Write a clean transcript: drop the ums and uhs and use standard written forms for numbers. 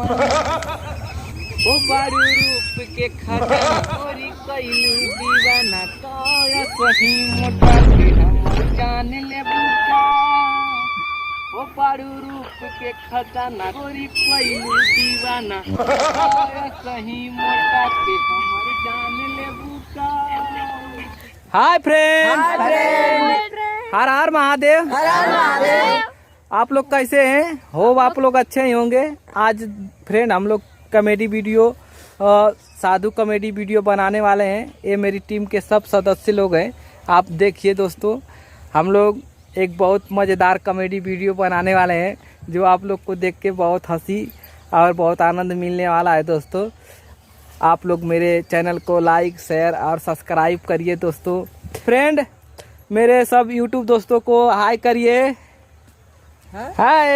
ओ बारू रूप के खजाना गोरी कइलू दीवाना तोरा सही मोटा के हम जान ले बुका। ओ बारू रूप के खजाना गोरी कइलू दीवाना तोरा सही मोटा के हम जान ले बुका। हाय फ्रेंड, हर हर महादेव। आप लोग कैसे हैं? होप आप लोग अच्छे ही होंगे। आज फ्रेंड हम लोग कॉमेडी वीडियो साधु कॉमेडी वीडियो बनाने वाले हैं। ये मेरी टीम के सब सदस्य लोग हैं। आप देखिए दोस्तों, हम लोग एक बहुत मज़ेदार कॉमेडी वीडियो बनाने वाले हैं जो आप लोग को देख के बहुत हंसी और बहुत आनंद मिलने वाला है। दोस्तों आप लोग मेरे चैनल को लाइक शेयर और सब्सक्राइब करिए। दोस्तों फ्रेंड मेरे सब यूट्यूब दोस्तों को हाय करिए। हाय